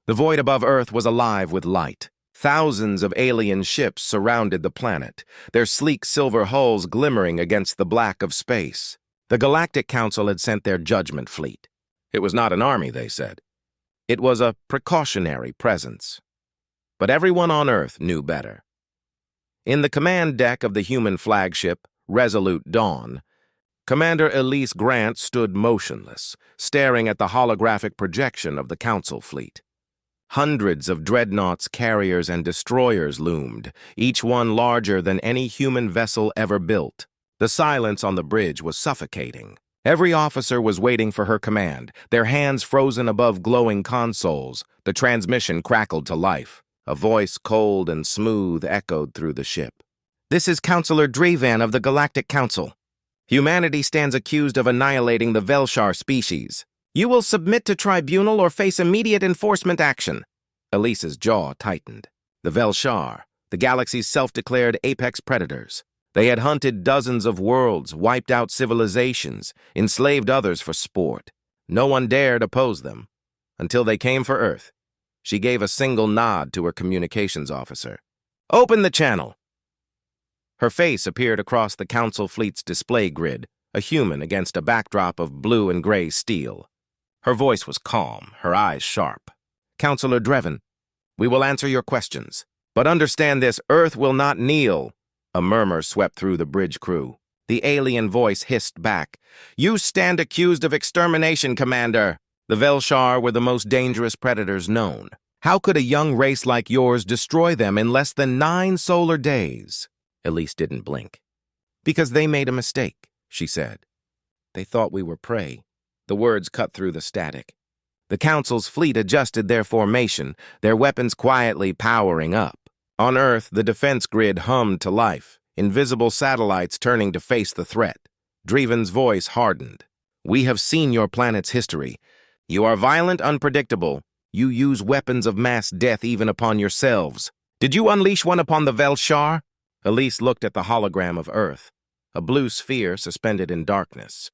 The void above Earth was alive with light. Thousands of alien ships surrounded the planet, their sleek silver hulls glimmering against the black of space. The Galactic Council had sent their judgment fleet. It was not an army, they said. It was a precautionary presence. But everyone on Earth knew better. In the command deck of the human flagship, Resolute Dawn, Commander Elise Grant stood motionless, staring at the holographic projection of the Council fleet. Hundreds of dreadnoughts, carriers, and destroyers loomed, each one larger than any human vessel ever built. The silence on the bridge was suffocating. Every officer was waiting for her command, their hands frozen above glowing consoles. The transmission crackled to life. A voice, cold and smooth, echoed through the ship. "This is Counselor Draven of the Galactic Council. Humanity stands accused of annihilating the Velshar species. You will submit to tribunal or face immediate enforcement action." Elise's jaw tightened. The Velshar, the galaxy's self-declared apex predators. They had hunted dozens of worlds, wiped out civilizations, enslaved others for sport. No one dared oppose them, until they came for Earth. She gave a single nod to her communications officer. "Open the channel." Her face appeared across the Council fleet's display grid, a human against a backdrop of blue and gray steel. Her voice was calm, her eyes sharp. "Counselor Draven, we will answer your questions. But understand this, Earth will not kneel." A murmur swept through the bridge crew. The alien voice hissed back. "You stand accused of extermination, Commander. The Velshar were the most dangerous predators known. How could a young race like yours destroy them in less than 9 solar days?" Elise didn't blink. "Because they made a mistake," she said. "They thought we were prey." The words cut through the static. The Council's fleet adjusted their formation, their weapons quietly powering up. On Earth, the defense grid hummed to life, invisible satellites turning to face the threat. Draven's voice hardened. "We have seen your planet's history. You are violent, unpredictable. You use weapons of mass death even upon yourselves. Did you unleash one upon the Velshar?" Elise looked at the hologram of Earth, a blue sphere suspended in darkness.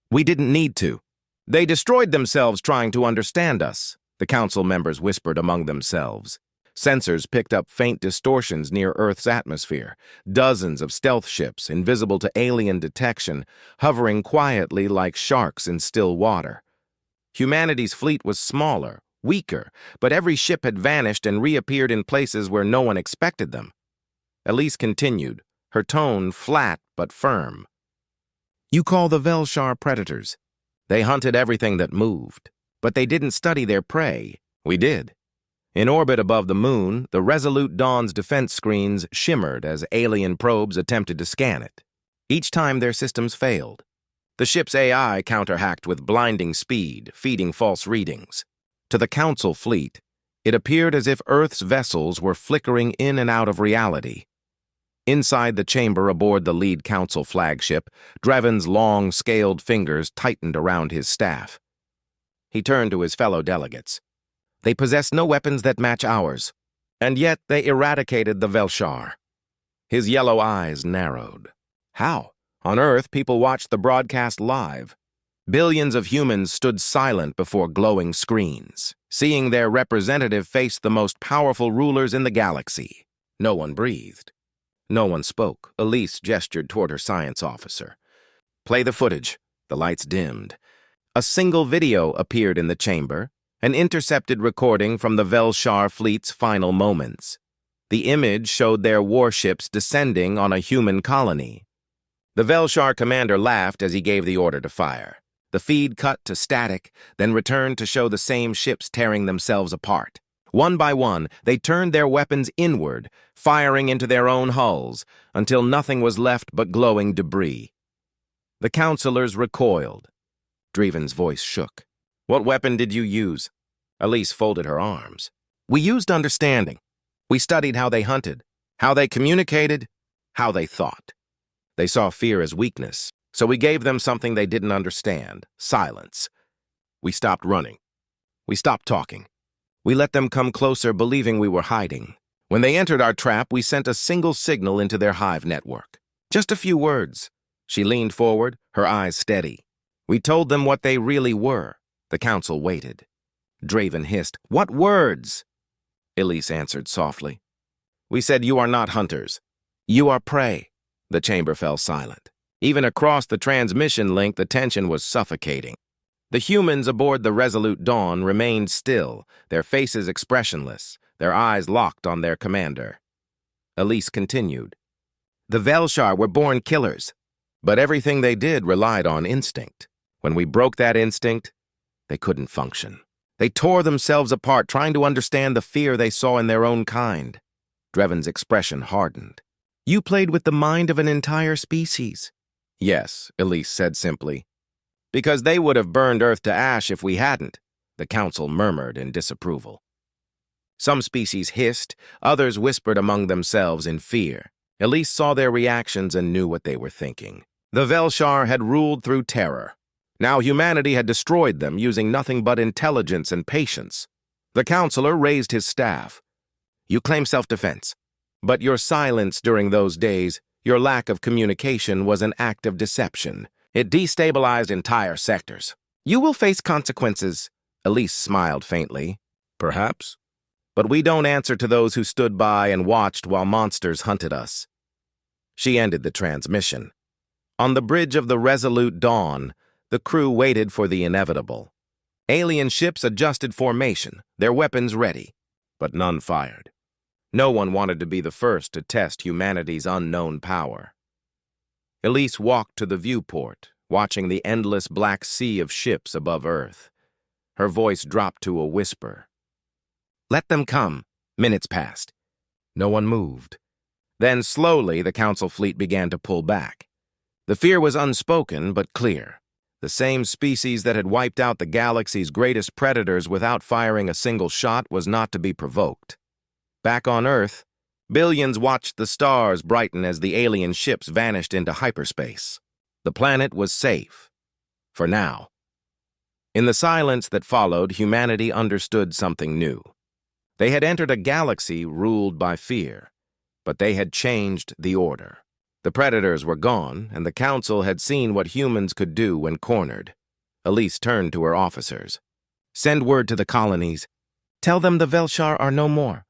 "We didn't need to. They destroyed themselves trying to understand us," the Council members whispered among themselves. Sensors picked up faint distortions near Earth's atmosphere, dozens of stealth ships, invisible to alien detection, hovering quietly like sharks in still water. Humanity's fleet was smaller, weaker, but every ship had vanished and reappeared in places where no one expected them. Elise continued, her tone flat but firm. "You call the Velshar predators. They hunted everything that moved, but they didn't study their prey. We did. In orbit above the moon, the Resolute Dawn's defense screens shimmered as alien probes attempted to scan it. Each time their systems failed. The ship's AI counterhacked with blinding speed, feeding false readings. To the Council fleet, it appeared as if Earth's vessels were flickering in and out of reality. Inside the chamber aboard the lead Council flagship, Draven's long, scaled fingers tightened around his staff. He turned to his fellow delegates. "They possess no weapons that match ours, and yet they eradicated the Velshar." His yellow eyes narrowed. "How?" On Earth, people watched the broadcast live. Billions of humans stood silent before glowing screens, seeing their representative face the most powerful rulers in the galaxy. No one breathed. No one spoke. Elise gestured toward her science officer. "Play the footage." The lights dimmed. A single video appeared in the chamber, an intercepted recording from the Velshar fleet's final moments. The image showed their warships descending on a human colony. The Velshar commander laughed as he gave the order to fire. The feed cut to static, then returned to show the same ships tearing themselves apart. One by one, they turned their weapons inward, firing into their own hulls, until nothing was left but glowing debris. The counselors recoiled. Draven's voice shook. "What weapon did you use?" Elise folded her arms. "We used understanding. We studied how they hunted, how they communicated, how they thought. They saw fear as weakness, so we gave them something they didn't understand: silence. We stopped running. We stopped talking. We let them come closer, believing we were hiding. When they entered our trap, we sent a single signal into their hive network. Just a few words." She leaned forward, her eyes steady. "We told them what they really were." The council waited. Draven hissed. "What words?" Elise answered softly. "We said you are not hunters. You are prey." The chamber fell silent. Even across the transmission link, the tension was suffocating. The humans aboard the Resolute Dawn remained still, their faces expressionless, their eyes locked on their commander. Elise continued. "The Velshar were born killers, but everything they did relied on instinct. When we broke that instinct, they couldn't function. They tore themselves apart, trying to understand the fear they saw in their own kind." Dreven's expression hardened. "You played with the mind of an entire species." "Yes," Elise said simply. "Because they would have burned Earth to ash if we hadn't," the council murmured in disapproval. Some species hissed, others whispered among themselves in fear. Elise saw their reactions and knew what they were thinking. The Velshar had ruled through terror. Now humanity had destroyed them using nothing but intelligence and patience. The counselor raised his staff. "You claim self-defense, but your silence during those days, your lack of communication was an act of deception. It destabilized entire sectors. You will face consequences." Elise smiled faintly. "Perhaps. But we don't answer to those who stood by and watched while monsters hunted us." She ended the transmission. On the bridge of the Resolute Dawn, the crew waited for the inevitable. Alien ships adjusted formation, their weapons ready, but none fired. No one wanted to be the first to test humanity's unknown power. Elise walked to the viewport, watching the endless black sea of ships above Earth. Her voice dropped to a whisper. "Let them come." Minutes passed. No one moved. Then slowly the council fleet began to pull back. The fear was unspoken but clear. The same species that had wiped out the galaxy's greatest predators without firing a single shot was not to be provoked. Back on Earth, billions watched the stars brighten as the alien ships vanished into hyperspace. The planet was safe. For now. In the silence that followed, humanity understood something new. They had entered a galaxy ruled by fear, but they had changed the order. The predators were gone, and the council had seen what humans could do when cornered. Elise turned to her officers. "Send word to the colonies. Tell them the Velshar are no more."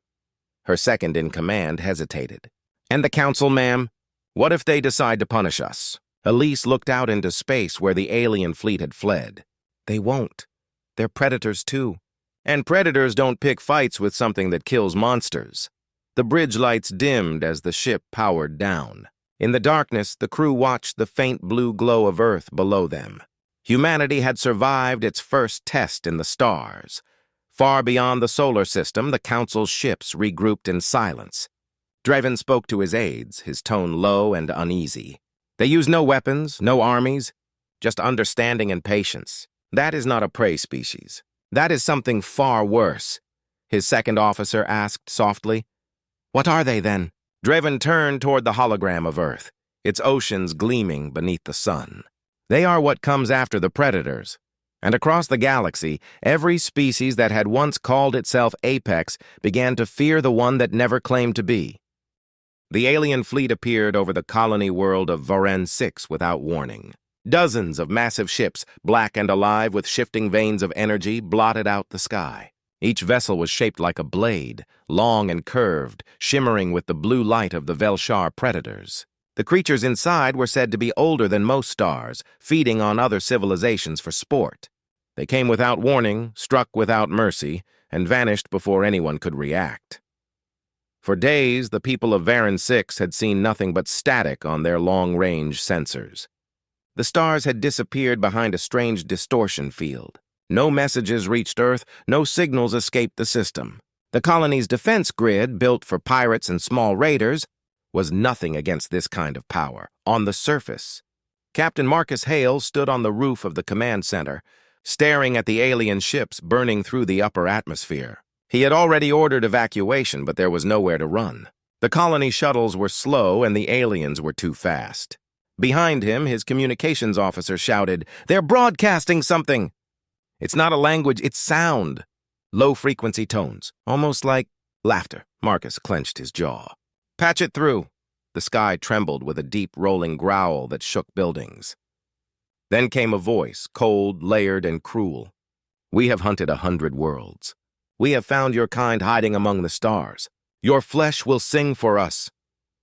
Her second-in-command hesitated. "And the council, ma'am? What if they decide to punish us?" Elise looked out into space where the alien fleet had fled. "They won't. They're predators too. And predators don't pick fights with something that kills monsters." The bridge lights dimmed as the ship powered down. In the darkness, the crew watched the faint blue glow of Earth below them. Humanity had survived its first test in the stars. Far beyond the solar system, the council's ships regrouped in silence. Draven spoke to his aides, his tone low and uneasy. "They use no weapons, no armies, just understanding and patience. That is not a prey species. That is something far worse." His second officer asked softly. "What are they, then?" Draven turned toward the hologram of Earth, its oceans gleaming beneath the sun. "They are what comes after the predators. And across the galaxy, every species that had once called itself Apex began to fear the one that never claimed to be." The alien fleet appeared over the colony world of Varen 6 without warning. Dozens of massive ships, black and alive with shifting veins of energy, blotted out the sky. Each vessel was shaped like a blade, long and curved, shimmering with the blue light of the Velshar predators. The creatures inside were said to be older than most stars, feeding on other civilizations for sport. They came without warning, struck without mercy, and vanished before anyone could react. For days, the people of Varen 6 had seen nothing but static on their long-range sensors. The stars had disappeared behind a strange distortion field. No messages reached Earth, no signals escaped the system. The colony's defense grid, built for pirates and small raiders, was nothing against this kind of power. On the surface, Captain Marcus Hale stood on the roof of the command center, staring at the alien ships burning through the upper atmosphere. He had already ordered evacuation, but there was nowhere to run. The colony shuttles were slow and the aliens were too fast. Behind him, his communications officer shouted, "They're broadcasting something!" "It's not a language, it's sound." Low-frequency tones, almost like laughter. Marcus clenched his jaw. "Patch it through." The sky trembled with a deep rolling growl that shook buildings. Then came a voice, cold, layered, and cruel. We have hunted 100 worlds. We have found your kind hiding among the stars. Your flesh will sing for us."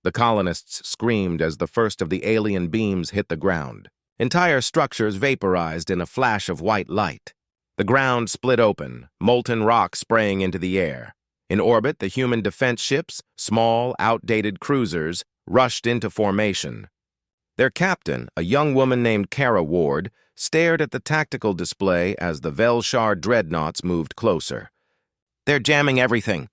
The colonists screamed as the first of the alien beams hit the ground. Entire structures vaporized in a flash of white light. The ground split open, molten rock spraying into the air. In orbit, the human defense ships, small, outdated cruisers, rushed into formation. Their captain, a young woman named Kara Ward, stared at the tactical display as the Velshar dreadnoughts moved closer. "They're jamming everything.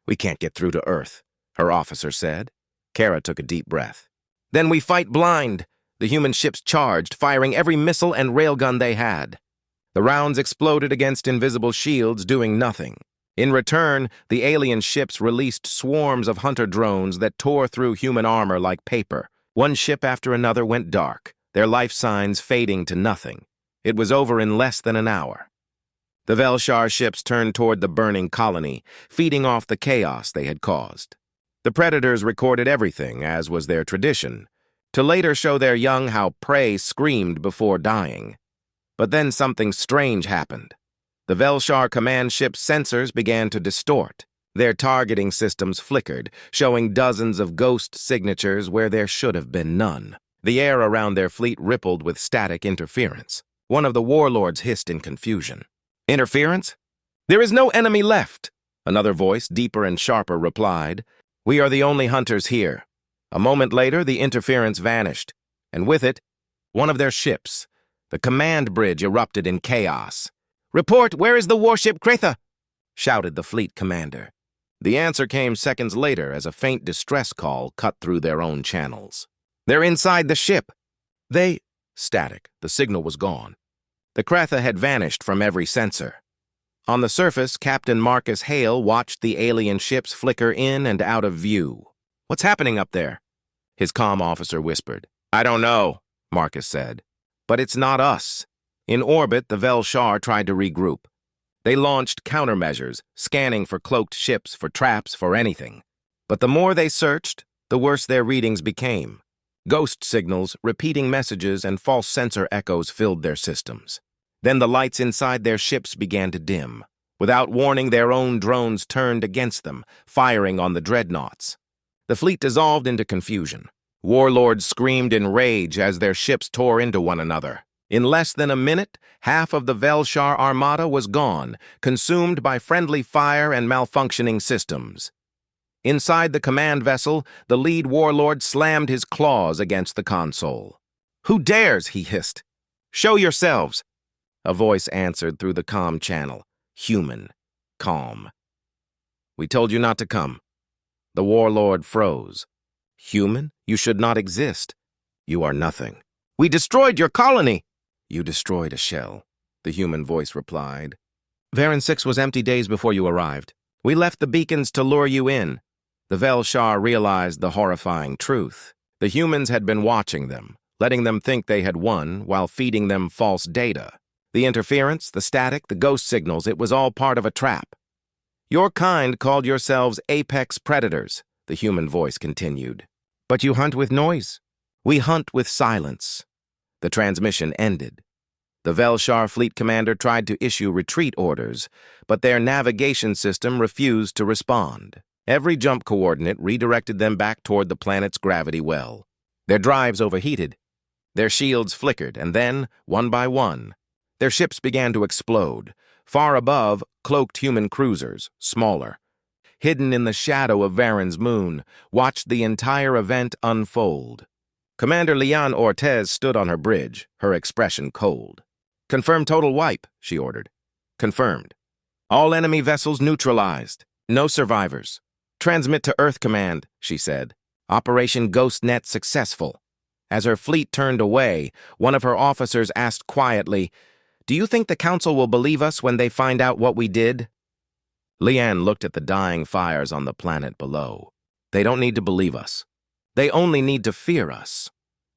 We can't get through to Earth," her officer said. Kara took a deep breath. "Then we fight blind." The human ships charged, firing every missile and railgun they had. The rounds exploded against invisible shields, doing nothing. In return, the alien ships released swarms of hunter drones that tore through human armor like paper. One ship after another went dark, their life signs fading to nothing. It was over in less than an hour. The Velshar ships turned toward the burning colony, feeding off the chaos they had caused. The predators recorded everything, as was their tradition, to later show their young how prey screamed before dying. But then something strange happened. The Velshar command ship's sensors began to distort. Their targeting systems flickered, showing dozens of ghost signatures where there should have been none. The air around their fleet rippled with static interference. One of the warlords hissed in confusion. "Interference? There is no enemy left," another voice, deeper and sharper, replied. "We are the only hunters here." A moment later, the interference vanished, and with it, one of their ships. The command bridge erupted in chaos. "Report, where is the warship Kretha?" shouted the fleet commander. The answer came seconds later as a faint distress call cut through their own channels. "They're inside the ship." Static. The signal was gone. The Kretha had vanished from every sensor. On the surface, Captain Marcus Hale watched the alien ships flicker in and out of view. "What's happening up there?" his comm officer whispered. "I don't know," Marcus said. "But it's not us." In orbit, the Velshar tried to regroup. They launched countermeasures, scanning for cloaked ships, for traps, for anything. But the more they searched, the worse their readings became. Ghost signals, repeating messages, and false sensor echoes filled their systems. Then the lights inside their ships began to dim. Without warning, their own drones turned against them, firing on the dreadnoughts. The fleet dissolved into confusion. Warlords screamed in rage as their ships tore into one another. In less than a minute, half of the Velshar armada was gone, consumed by friendly fire and malfunctioning systems. Inside the command vessel, the lead warlord slammed his claws against the console. "Who dares?" he hissed. "Show yourselves!" A voice answered through the comm channel. Human. Calm. "We told you not to come." The warlord froze. "Human? You should not exist. You are nothing." "We destroyed your colony!" "You destroyed a shell," the human voice replied. "Varan 6 was empty days before you arrived. We left the beacons to lure you in." The Velshar realized the horrifying truth. The humans had been watching them, letting them think they had won while feeding them false data. The interference, the static, the ghost signals, it was all part of a trap. "Your kind called yourselves apex predators," the human voice continued. "But you hunt with noise. We hunt with silence." The transmission ended. The Velshar fleet commander tried to issue retreat orders, but their navigation system refused to respond. Every jump coordinate redirected them back toward the planet's gravity well. Their drives overheated. Their shields flickered, and then, one by one, their ships began to explode. Far above, cloaked human cruisers, smaller, hidden in the shadow of Varan's moon, watched the entire event unfold. Commander Leon Ortez stood on her bridge, her expression cold. "Confirm total wipe," she ordered. "Confirmed. All enemy vessels neutralized. No survivors. Transmit to Earth Command," she said. "Operation Ghostnet successful." As her fleet turned away, one of her officers asked quietly, "Do you think the Council will believe us when they find out what we did?" Leanne looked at the dying fires on the planet below. "They don't need to believe us. They only need to fear us."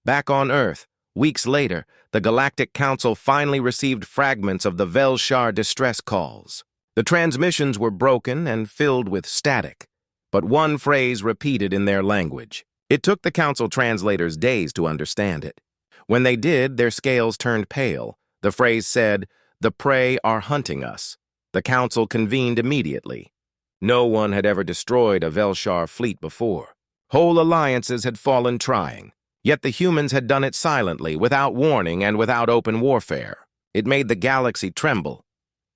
Back on Earth, weeks later, the Galactic Council finally received fragments of the Velshar distress calls. The transmissions were broken and filled with static, but one phrase repeated in their language. It took the Council translators days to understand it. When they did, their scales turned pale. The phrase said, The prey are hunting us. The council convened immediately. No one had ever destroyed a Velshar fleet before. Whole alliances had fallen trying. Yet the humans had done it silently, without warning and without open warfare. It made the galaxy tremble.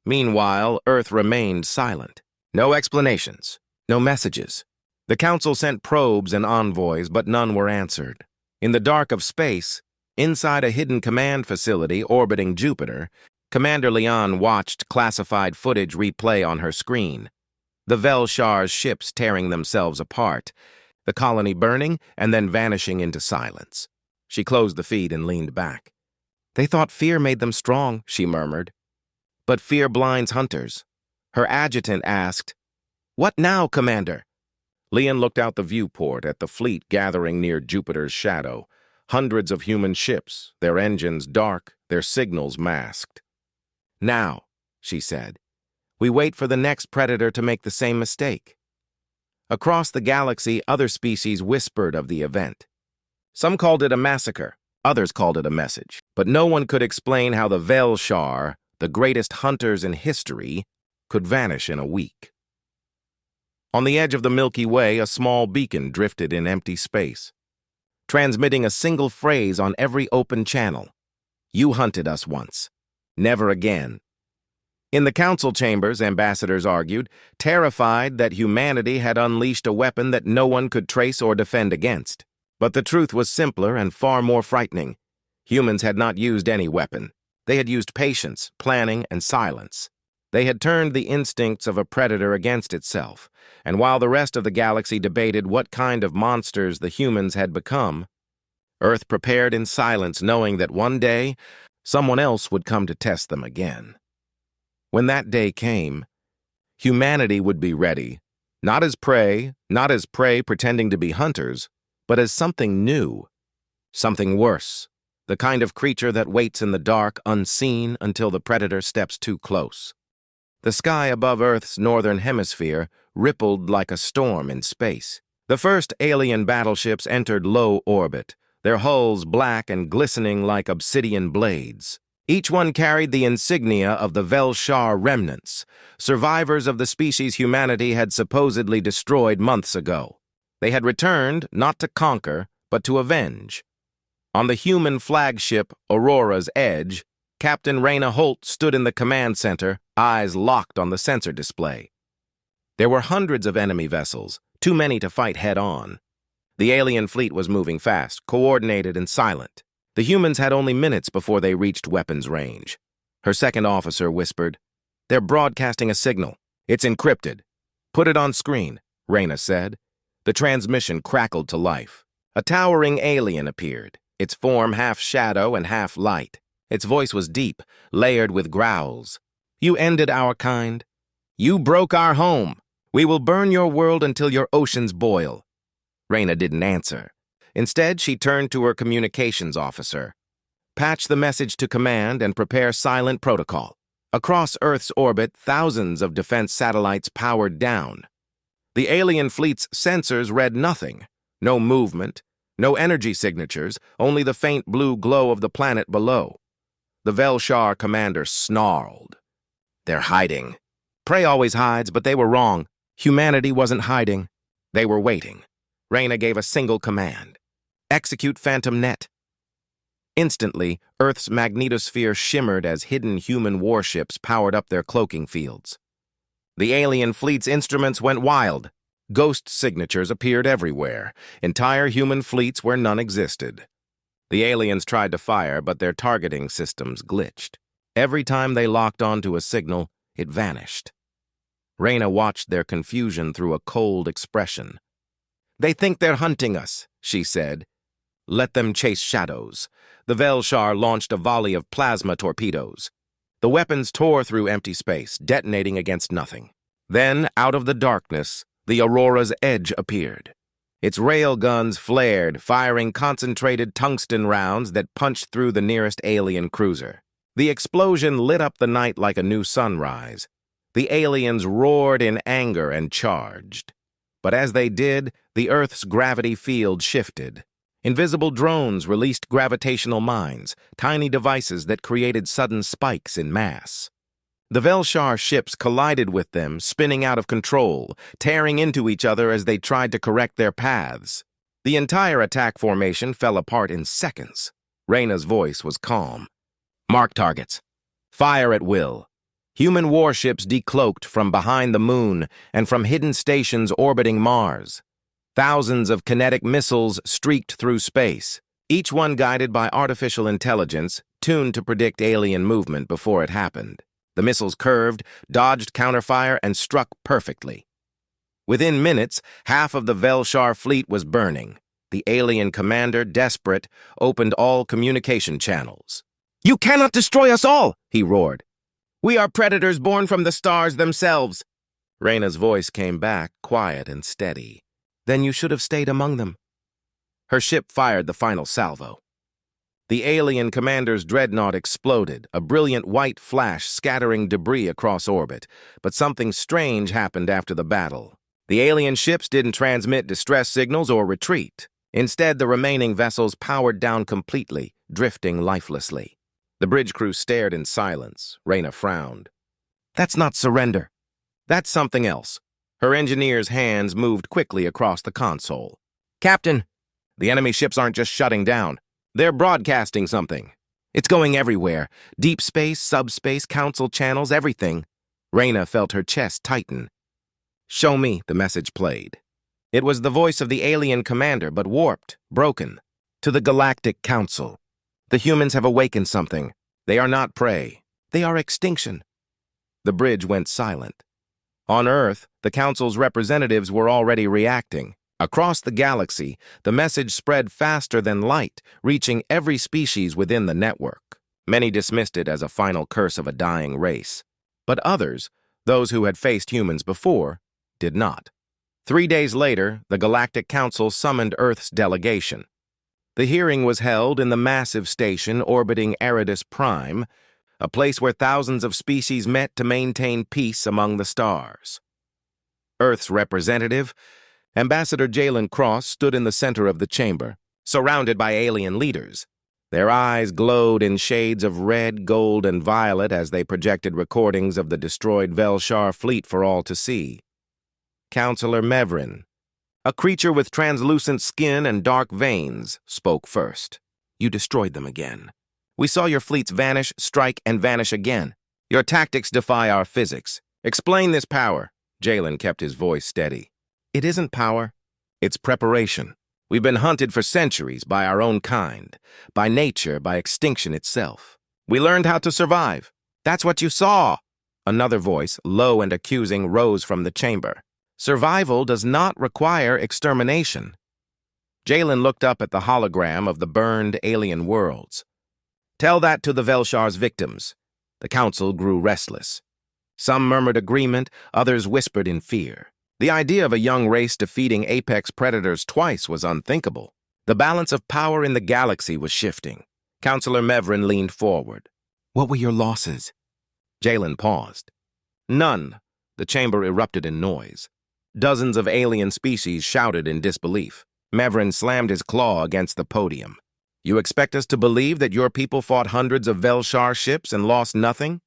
Meanwhile, Earth remained silent. No explanations, no messages. The council sent probes and envoys, but none were answered. In the dark of space, inside a hidden command facility orbiting Jupiter, Commander Leon watched classified footage replay on her screen. The Velshar's ships tearing themselves apart, the colony burning and then vanishing into silence. She closed the feed and leaned back. "They thought fear made them strong," she murmured. "But fear blinds hunters." Her adjutant asked, "What now, Commander?" Leon looked out the viewport at the fleet gathering near Jupiter's shadow. Hundreds of human ships, their engines dark, their signals masked. "Now," she said, "we wait for the next predator to make the same mistake." Across the galaxy, other species whispered of the event. Some called it a massacre, others called it a message, but no one could explain how the Velshar, the greatest hunters in history, could vanish in a week. On the edge of the Milky Way, a small beacon drifted in empty space, transmitting a single phrase on every open channel. "You hunted us once. Never again." In the council chambers, ambassadors argued, terrified that humanity had unleashed a weapon that no one could trace or defend against. But the truth was simpler and far more frightening. Humans had not used any weapon. They had used patience, planning, and silence. They had turned the instincts of a predator against itself, and while the rest of the galaxy debated what kind of monsters the humans had become, Earth prepared in silence, knowing that one day, someone else would come to test them again. When that day came, humanity would be ready, not as prey pretending to be hunters, but as something new, something worse, the kind of creature that waits in the dark, unseen, until the predator steps too close. The sky above Earth's northern hemisphere rippled like a storm in space. The first alien battleships entered low orbit, their hulls black and glistening like obsidian blades. Each one carried the insignia of the Velshar remnants, survivors of the species humanity had supposedly destroyed months ago. They had returned not to conquer, but to avenge. On the human flagship Aurora's Edge, Captain Raina Holt stood in the command center, eyes locked on the sensor display. There were hundreds of enemy vessels, too many to fight head-on. The alien fleet was moving fast, coordinated and silent. The humans had only minutes before they reached weapons range. Her second officer whispered, "They're broadcasting a signal. It's encrypted." "Put it on screen," Raina said. The transmission crackled to life. A towering alien appeared, its form half shadow and half light. Its voice was deep, layered with growls. "You ended our kind. You broke our home. We will burn your world until your oceans boil." Raina didn't answer. Instead, she turned to her communications officer. "Patch the message to command and prepare silent protocol." Across Earth's orbit, thousands of defense satellites powered down. The alien fleet's sensors read nothing. No movement, no energy signatures, only the faint blue glow of the planet below. The Velshar commander snarled. "They're hiding." Prey always hides, but they were wrong. Humanity wasn't hiding. They were waiting. Raina gave a single command. "Execute Phantom Net." Instantly, Earth's magnetosphere shimmered as hidden human warships powered up their cloaking fields. The alien fleet's instruments went wild. Ghost signatures appeared everywhere, entire human fleets where none existed. The aliens tried to fire, but their targeting systems glitched. Every time they locked onto a signal, it vanished. Raina watched their confusion through a cold expression. "They think they're hunting us," she said. "Let them chase shadows." The Velshar launched a volley of plasma torpedoes. The weapons tore through empty space, detonating against nothing. Then, out of the darkness, the Aurora's Edge appeared. Its rail guns flared, firing concentrated tungsten rounds that punched through the nearest alien cruiser. The explosion lit up the night like a new sunrise. The aliens roared in anger and charged. But as they did, the Earth's gravity field shifted. Invisible drones released gravitational mines, tiny devices that created sudden spikes in mass. The Velshar ships collided with them, spinning out of control, tearing into each other as they tried to correct their paths. The entire attack formation fell apart in seconds. Reyna's voice was calm. Mark targets. Fire at will. Human warships decloaked from behind the moon and from hidden stations orbiting Mars. Thousands of kinetic missiles streaked through space, each one guided by artificial intelligence, tuned to predict alien movement before it happened. The missiles curved, dodged counterfire, and struck perfectly. Within minutes, half of the Velshar fleet was burning. The alien commander, desperate, opened all communication channels. "You cannot destroy us all!" he roared. "We are predators born from the stars themselves." Reyna's voice came back, quiet and steady. "Then you should have stayed among them." Her ship fired the final salvo. The alien commander's dreadnought exploded, a brilliant white flash scattering debris across orbit. But something strange happened after the battle. The alien ships didn't transmit distress signals or retreat. Instead, the remaining vessels powered down completely, drifting lifelessly. The bridge crew stared in silence. Reyna frowned. "That's not surrender. That's something else." Her engineer's hands moved quickly across the console. "Captain, the enemy ships aren't just shutting down. They're broadcasting something. It's going everywhere. Deep space, subspace, council channels, everything." Reyna felt her chest tighten. "Show me," the message played. It was the voice of the alien commander, but warped, broken. "To the Galactic Council. The humans have awakened something. They are not prey. They are extinction." The bridge went silent. On Earth, the Council's representatives were already reacting. Across the galaxy, the message spread faster than light, reaching every species within the network. Many dismissed it as a final curse of a dying race. But others, those who had faced humans before, did not. 3 days later, the Galactic Council summoned Earth's delegation. The hearing was held in the massive station orbiting Eridus Prime, a place where thousands of species met to maintain peace among the stars. Earth's representative, Ambassador Jalen Cross, stood in the center of the chamber, surrounded by alien leaders. Their eyes glowed in shades of red, gold, and violet as they projected recordings of the destroyed Velshar fleet for all to see. Counselor Mevrin, a creature with translucent skin and dark veins, spoke first. "You destroyed them again. We saw your fleets vanish, strike, and vanish again. Your tactics defy our physics. Explain this power." Jalen kept his voice steady. "It isn't power. It's preparation. We've been hunted for centuries by our own kind, by nature, by extinction itself. We learned how to survive. That's what you saw." Another voice, low and accusing, rose from the chamber. "Survival does not require extermination." Jalen looked up at the hologram of the burned alien worlds. "Tell that to the Velshar's victims." The council grew restless. Some murmured agreement, others whispered in fear. The idea of a young race defeating apex predators twice was unthinkable. The balance of power in the galaxy was shifting. Counselor Mevrin leaned forward. "What were your losses?" Jalen paused. "None." The chamber erupted in noise. Dozens of alien species shouted in disbelief. Mevrin slammed his claw against the podium. "You expect us to believe that your people fought hundreds of Velshar ships and lost nothing?"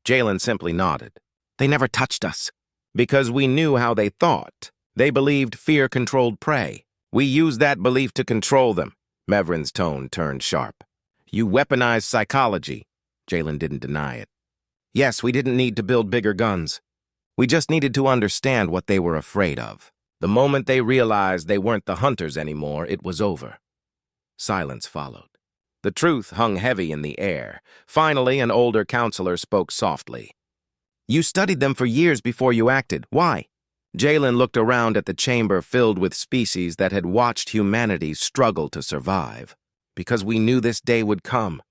Jalen simply nodded. "They never touched us. Because we knew how they thought. They believed fear controlled prey. We used that belief to control them." Mevrin's tone turned sharp. "You weaponized psychology." Jalen didn't deny it. "Yes, we didn't need to build bigger guns. We just needed to understand what they were afraid of. The moment they realized they weren't the hunters anymore, it was over." Silence followed. The truth hung heavy in the air. Finally, an older counselor spoke softly. "You studied them for years before you acted. Why?" Jalen looked around at the chamber filled with species that had watched humanity struggle to survive. "Because we knew this day would come.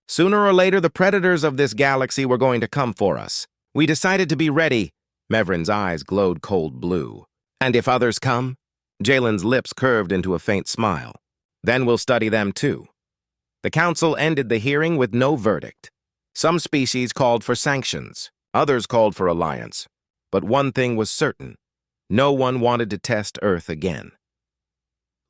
Sooner or later, the predators of this galaxy were going to come for us. We decided to be ready." Mevrin's eyes glowed cold blue. "And if others come?" Jalen's lips curved into a faint smile. "Then we'll study them too." The council ended the hearing with no verdict. Some species called for sanctions. Others called for alliance. But one thing was certain. No one wanted to test Earth again.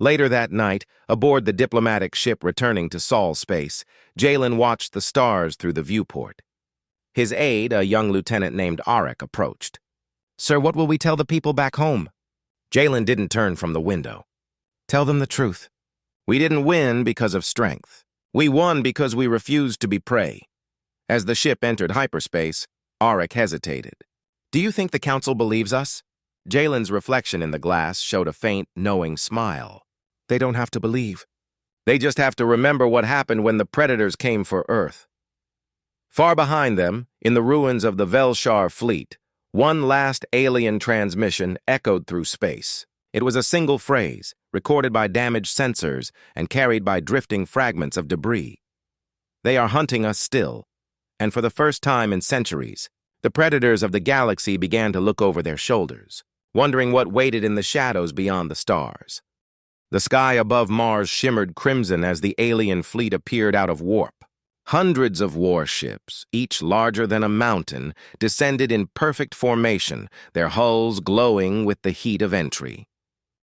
Later that night, aboard the diplomatic ship returning to Sol space, Jalen watched the stars through the viewport. His aide, a young lieutenant named Arik, approached. "Sir, what will we tell the people back home?" Jalen didn't turn from the window. "Tell them the truth. We didn't win because of strength. We won because we refused to be prey." As the ship entered hyperspace, Arik hesitated. "Do you think the Council believes us?" Jalen's reflection in the glass showed a faint, knowing smile. "They don't have to believe. They just have to remember what happened when the Predators came for Earth." Far behind them, in the ruins of the Velshar fleet, one last alien transmission echoed through space. It was a single phrase, recorded by damaged sensors and carried by drifting fragments of debris. "They are hunting us still." And for the first time in centuries, the predators of the galaxy began to look over their shoulders, wondering what waited in the shadows beyond the stars. The sky above Mars shimmered crimson as the alien fleet appeared out of warp. Hundreds of warships, each larger than a mountain, descended in perfect formation, their hulls glowing with the heat of entry.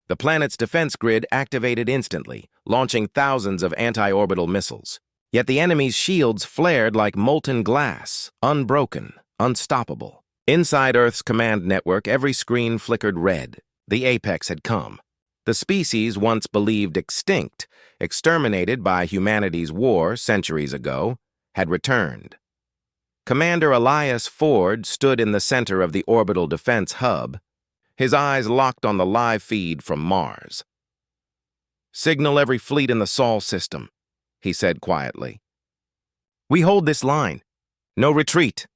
The planet's defense grid activated instantly, launching thousands of anti-orbital missiles. Yet the enemy's shields flared like molten glass, unbroken, unstoppable. Inside Earth's command network, every screen flickered red. The apex had come. The species once believed extinct, exterminated by humanity's war centuries ago, had returned. Commander Elias Ford stood in the center of the orbital defense hub, his eyes locked on the live feed from Mars. "Signal every fleet in the Sol system," he said quietly. "We hold this line. No retreat."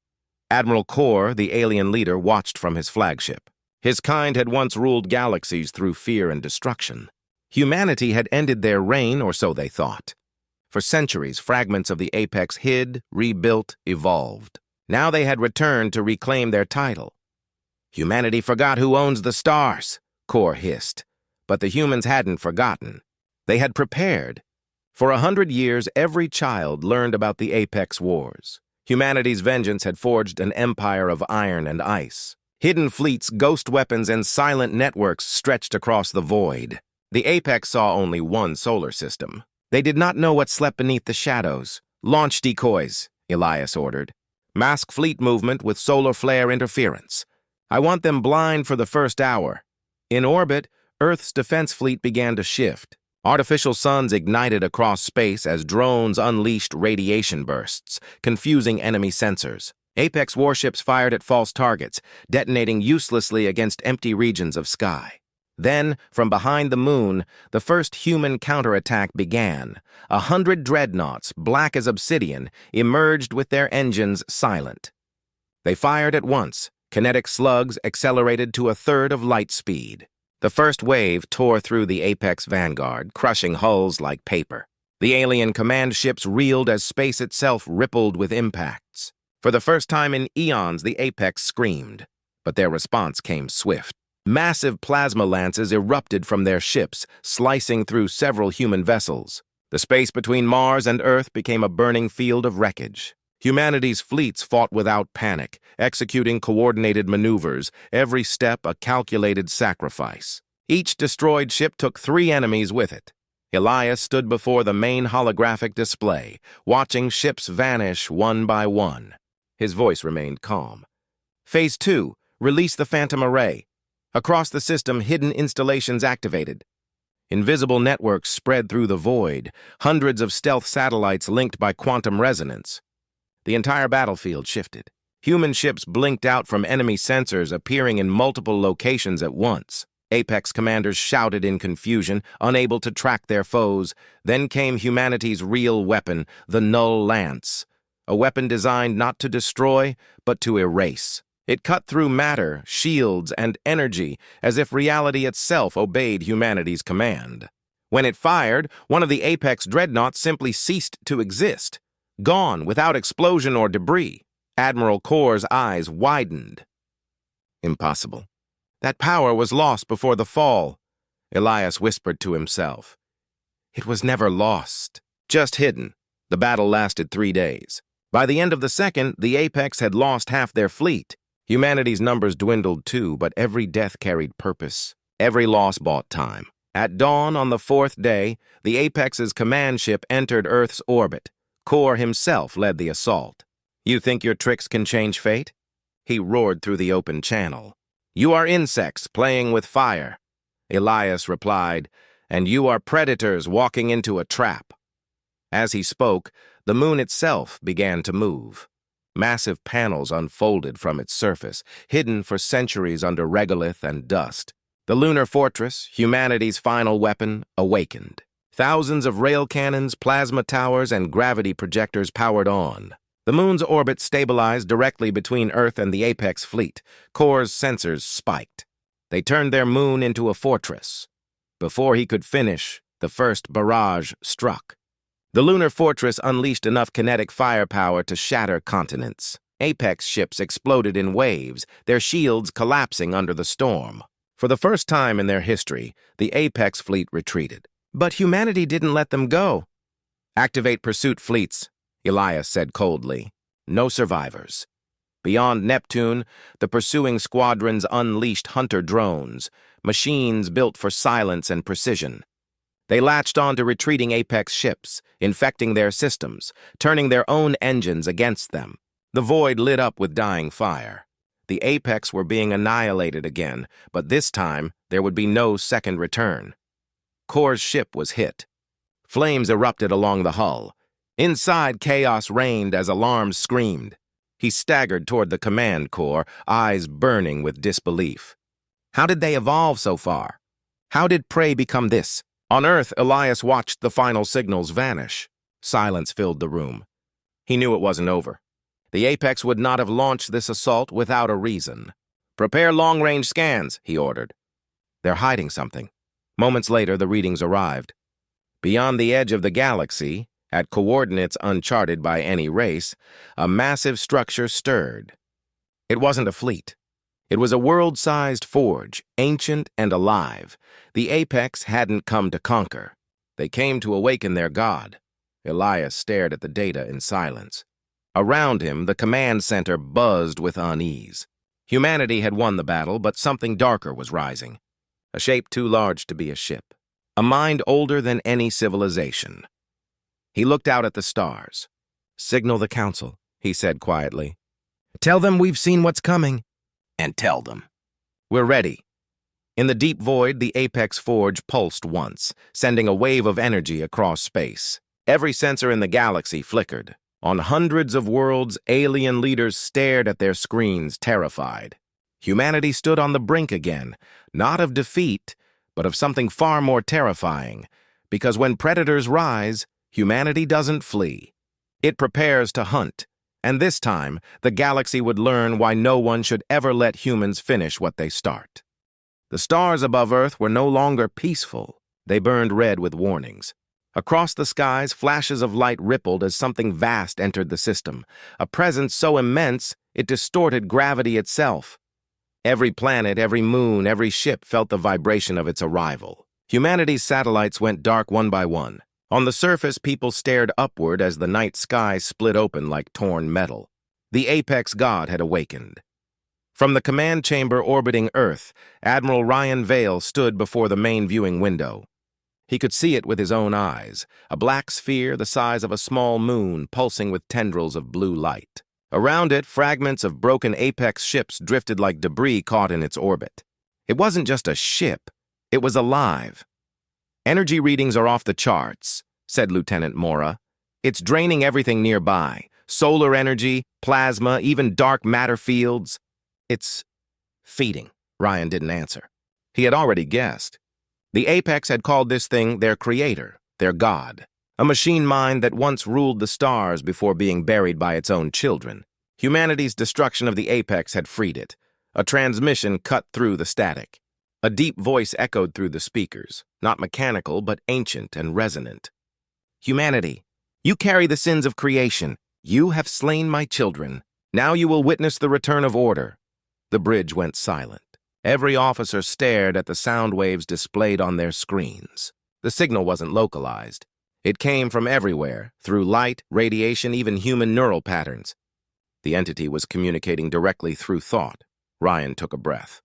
Admiral Kor, the alien leader, watched from his flagship. His kind had once ruled galaxies through fear and destruction. Humanity had ended their reign, or so they thought. For centuries, fragments of the apex hid, rebuilt, evolved. Now they had returned to reclaim their title. "Humanity forgot who owns the stars," Kor hissed. But the humans hadn't forgotten. They had prepared. For 100 years, every child learned about the apex wars. Humanity's vengeance had forged an empire of iron and ice. Hidden fleets, ghost weapons, and silent networks stretched across the void. The apex saw only one solar system. They did not know what slept beneath the shadows. "Launch decoys," Elias ordered. "Mask fleet movement with solar flare interference. I want them blind for the first hour." In orbit, Earth's defense fleet began to shift. Artificial suns ignited across space as drones unleashed radiation bursts, confusing enemy sensors. Apex warships fired at false targets, detonating uselessly against empty regions of sky. Then, from behind the moon, the first human counterattack began. 100 dreadnoughts, black as obsidian, emerged with their engines silent. They fired at once. Kinetic slugs accelerated to a third of light speed. The first wave tore through the apex vanguard, crushing hulls like paper. The alien command ships reeled as space itself rippled with impacts. For the first time in eons, the apex screamed, but their response came swift. Massive plasma lances erupted from their ships, slicing through several human vessels. The space between Mars and Earth became a burning field of wreckage. Humanity's fleets fought without panic, executing coordinated maneuvers, every step a calculated sacrifice. Each destroyed ship took 3 enemies with it. Elias stood before the main holographic display, watching ships vanish one by one. His voice remained calm. "Phase 2, release the Phantom Array. Across the system, hidden installations activated." Invisible networks spread through the void, hundreds of stealth satellites linked by quantum resonance. The entire battlefield shifted. Human ships blinked out from enemy sensors, appearing in multiple locations at once. Apex commanders shouted in confusion, unable to track their foes. Then came humanity's real weapon, the Null Lance. A weapon designed not to destroy, but to erase. It cut through matter, shields, and energy, as if reality itself obeyed humanity's command. When it fired, one of the Apex dreadnoughts simply ceased to exist, gone without explosion or debris. Admiral Kor's eyes widened. Impossible. That power was lost before the fall, Elias whispered to himself. It was never lost, just hidden. The battle lasted 3 days. By the end of the second, the Apex had lost half their fleet. Humanity's numbers dwindled too, but every death carried purpose. Every loss bought time. At dawn on the fourth day, the Apex's command ship entered Earth's orbit. Kor himself led the assault. "You think your tricks can change fate?" He roared through the open channel. "You are insects playing with fire," Elias replied, "and you are predators walking into a trap." As he spoke, the moon itself began to move. Massive panels unfolded from its surface, hidden for centuries under regolith and dust. The lunar fortress, humanity's final weapon, awakened. Thousands of rail cannons, plasma towers, and gravity projectors powered on. The moon's orbit stabilized directly between Earth and the Apex fleet. Kor's sensors spiked. They turned their moon into a fortress. Before he could finish, the first barrage struck. The lunar fortress unleashed enough kinetic firepower to shatter continents. Apex ships exploded in waves, their shields collapsing under the storm. For the first time in their history, the Apex fleet retreated. But humanity didn't let them go. "Activate pursuit fleets," Elias said coldly. "No survivors." Beyond Neptune, the pursuing squadrons unleashed hunter drones, machines built for silence and precision. They latched onto retreating Apex ships, infecting their systems, turning their own engines against them. The void lit up with dying fire. The Apex were being annihilated again, but this time there would be no second return. Kor's ship was hit. Flames erupted along the hull. Inside, chaos reigned as alarms screamed. He staggered toward the command core, eyes burning with disbelief. How did they evolve so far? How did prey become this? On Earth, Elias watched the final signals vanish. Silence filled the room. He knew it wasn't over. The Apex would not have launched this assault without a reason. "Prepare long-range scans," he ordered. "They're hiding something." Moments later, the readings arrived. Beyond the edge of the galaxy, at coordinates uncharted by any race, a massive structure stirred. It wasn't a fleet. It was a world-sized forge, ancient and alive. The Apex hadn't come to conquer. They came to awaken their god. Elias stared at the data in silence. Around him, the command center buzzed with unease. Humanity had won the battle, but something darker was rising. A shape too large to be a ship. A mind older than any civilization. He looked out at the stars. "Signal the council," he said quietly. "Tell them we've seen what's coming." "And tell them we're ready." In the deep void, the Apex forge pulsed once, sending a wave of energy across space. Every sensor in the galaxy flickered. On hundreds of worlds, alien leaders stared at their screens, terrified. Humanity stood on the brink again, not of defeat, but of something far more terrifying, because when predators rise, humanity doesn't flee. It prepares to hunt. And this time, the galaxy would learn why no one should ever let humans finish what they start. The stars above Earth were no longer peaceful. They burned red with warnings. Across the skies, flashes of light rippled as something vast entered the system, a presence so immense it distorted gravity itself. Every planet, every moon, every ship felt the vibration of its arrival. Humanity's satellites went dark one by one. On the surface, people stared upward as the night sky split open like torn metal. The Apex god had awakened. From the command chamber orbiting Earth, Admiral Ryan Vale stood before the main viewing window. He could see it with his own eyes, a black sphere the size of a small moon pulsing with tendrils of blue light. Around it, fragments of broken Apex ships drifted like debris caught in its orbit. It wasn't just a ship, it was alive. "Energy readings are off the charts," said Lieutenant Mora. "It's draining everything nearby. Solar energy, plasma, even dark matter fields. It's feeding." Ryan didn't answer. He had already guessed. The Apex had called this thing their creator, their god. A machine mind that once ruled the stars before being buried by its own children. Humanity's destruction of the Apex had freed it. A transmission cut through the static. A deep voice echoed through the speakers, not mechanical, but ancient and resonant. "Humanity, you carry the sins of creation. You have slain my children. Now you will witness the return of order." The bridge went silent. Every officer stared at the sound waves displayed on their screens. The signal wasn't localized. It came from everywhere, through light, radiation, even human neural patterns. The entity was communicating directly through thought. Ryan took a breath.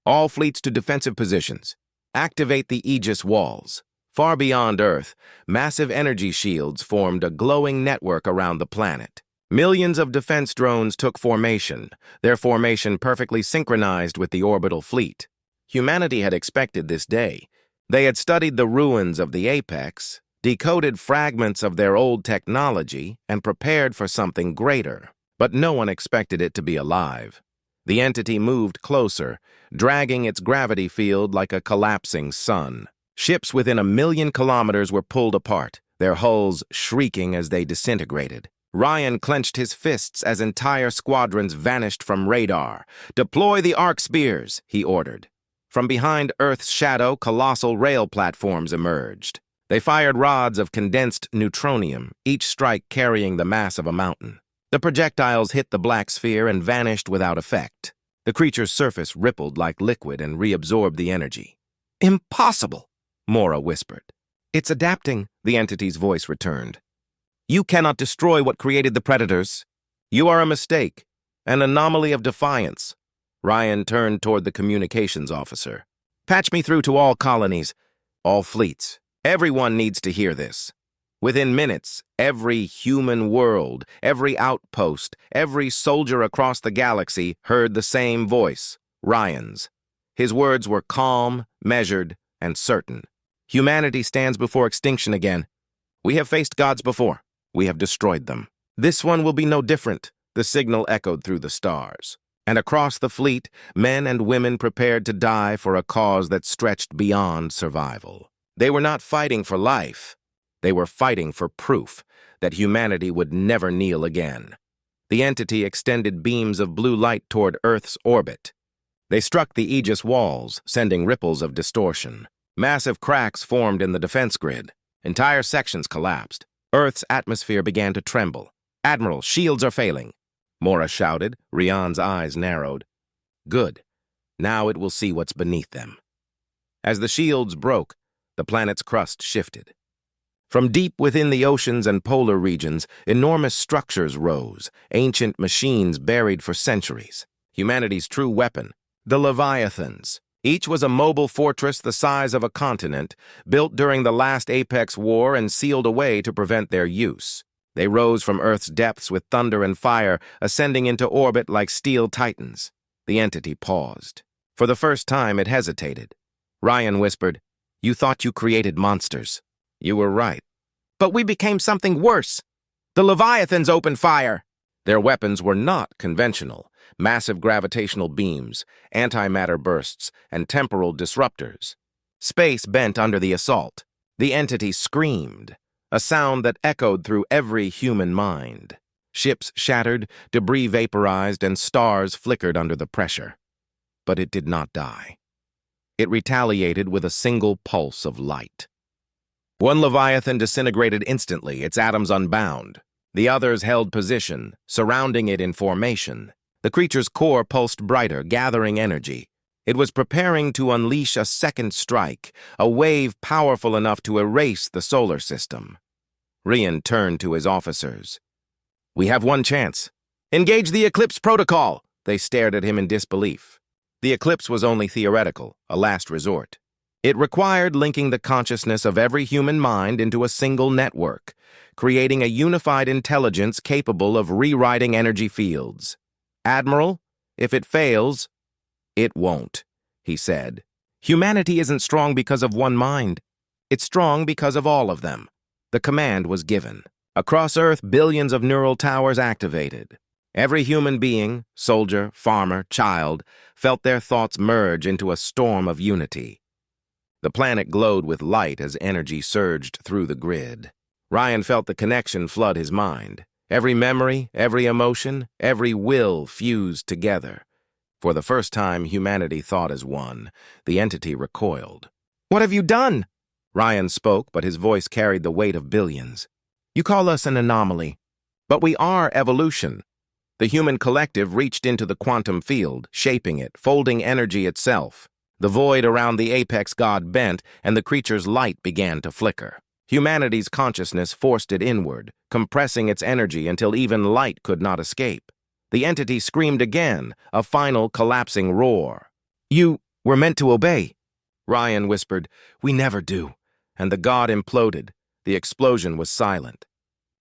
"All fleets to defensive positions. Activate the Aegis walls. Far beyond Earth, massive energy shields formed a glowing network around the planet. Millions of defense drones took formation, their formation perfectly synchronized with the orbital fleet. Humanity had expected this day. They had studied the ruins of the apex, decoded fragments of their old technology, and prepared for something greater. But no one expected it to be alive. The entity moved closer, dragging its gravity field like a collapsing sun. Ships within 1,000,000 kilometers were pulled apart, their hulls shrieking as they disintegrated. Ryan clenched his fists as entire squadrons vanished from radar. "Deploy the arc spears," he ordered. From behind Earth's shadow, colossal rail platforms emerged. They fired rods of condensed neutronium, each strike carrying the mass of a mountain. The projectiles hit the black sphere and vanished without effect. The creature's surface rippled like liquid and reabsorbed the energy. "Impossible," Mora whispered. "It's adapting," the entity's voice returned. "You cannot destroy what created the predators. You are a mistake, an anomaly of defiance." Ryan turned toward the communications officer. "Patch me through to all colonies, all fleets. Everyone needs to hear this." Within minutes, every human world, every outpost, every soldier across the galaxy heard the same voice, Ryan's. His words were calm, measured, and certain. "Humanity stands before extinction again. We have faced gods before. We have destroyed them. This one will be no different," the signal echoed through the stars. And across the fleet, men and women prepared to die for a cause that stretched beyond survival. They were not fighting for life. They were fighting for proof that humanity would never kneel again. The entity extended beams of blue light toward Earth's orbit. They struck the Aegis walls, sending ripples of distortion. Massive cracks formed in the defense grid. Entire sections collapsed. Earth's atmosphere began to tremble. "Admiral, shields are failing," Mora shouted. Rian's eyes narrowed. "Good. Now it will see what's beneath them." As the shields broke, the planet's crust shifted. From deep within the oceans and polar regions, enormous structures rose, ancient machines buried for centuries. Humanity's true weapon, the Leviathans. Each was a mobile fortress the size of a continent, built during the last Apex War and sealed away to prevent their use. They rose from Earth's depths with thunder and fire, ascending into orbit like steel titans. The entity paused. For the first time, it hesitated. Ryan whispered, "You thought you created monsters. You were right. But we became something worse. The Leviathans opened fire." Their weapons were not conventional. Massive gravitational beams, antimatter bursts, and temporal disruptors. Space bent under the assault. The entity screamed, a sound that echoed through every human mind. Ships shattered, debris vaporized, and stars flickered under the pressure. But it did not die. It retaliated with a single pulse of light. One Leviathan disintegrated instantly, its atoms unbound. The others held position, surrounding it in formation. The creature's core pulsed brighter, gathering energy. It was preparing to unleash a second strike, a wave powerful enough to erase the solar system. Rian turned to his officers. "We have one chance. Engage the Eclipse Protocol!" They stared at him in disbelief. The eclipse was only theoretical, a last resort. It required linking the consciousness of every human mind into a single network, creating a unified intelligence capable of rewriting energy fields. "Admiral, if it fails—" "It won't," he said. "Humanity isn't strong because of one mind. It's strong because of all of them." The command was given. Across Earth, billions of neural towers activated. Every human being, soldier, farmer, child, felt their thoughts merge into a storm of unity. The planet glowed with light as energy surged through the grid. Ryan felt the connection flood his mind. Every memory, every emotion, every will fused together. For the first time, humanity thought as one. The entity recoiled. "What have you done?" Ryan spoke, but his voice carried the weight of billions. "You call us an anomaly, but we are evolution." The human collective reached into the quantum field, shaping it, folding energy itself. The void around the apex god bent, and the creature's light began to flicker. Humanity's consciousness forced it inward, compressing its energy until even light could not escape. The entity screamed again, a final collapsing roar. "You were meant to obey." Ryan whispered, "We never do." And the god imploded. The explosion was silent.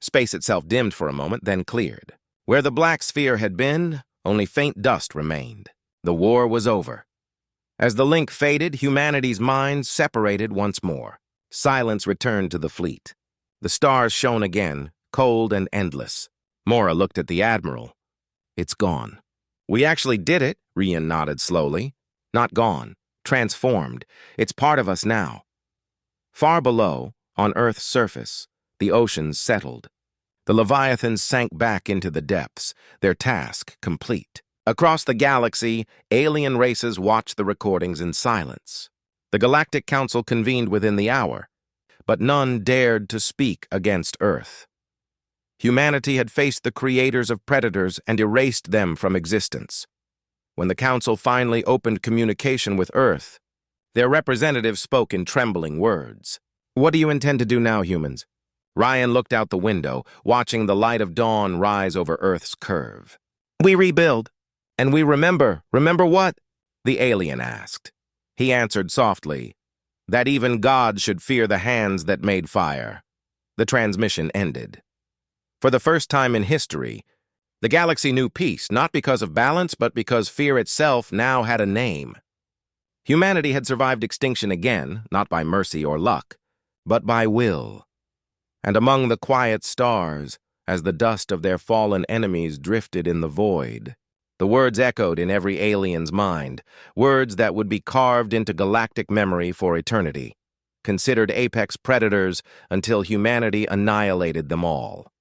Space itself dimmed for a moment, then cleared. Where the black sphere had been, only faint dust remained. The war was over. As the link faded, humanity's minds separated once more. Silence returned to the fleet. The stars shone again, cold and endless. Mora looked at the Admiral. "It's gone." "We actually did it," Rian nodded slowly. "Not gone. Transformed. It's part of us now." Far below, on Earth's surface, the oceans settled. The Leviathans sank back into the depths, their task complete. Across the galaxy, alien races watched the recordings in silence. The Galactic Council convened within the hour, but none dared to speak against Earth. Humanity had faced the creators of predators and erased them from existence. When the Council finally opened communication with Earth, their representatives spoke in trembling words. "What do you intend to do now, humans?" Ryan looked out the window, watching the light of dawn rise over Earth's curve. "We rebuild. And we remember. Remember what?" the alien asked. He answered softly, "That even gods should fear the hands that made fire." The transmission ended. For the first time in history, the galaxy knew peace, not because of balance, but because fear itself now had a name. Humanity had survived extinction again, not by mercy or luck, but by will. And among the quiet stars, as the dust of their fallen enemies drifted in the void, the words echoed in every alien's mind, words that would be carved into galactic memory for eternity, considered apex predators until humanity annihilated them all.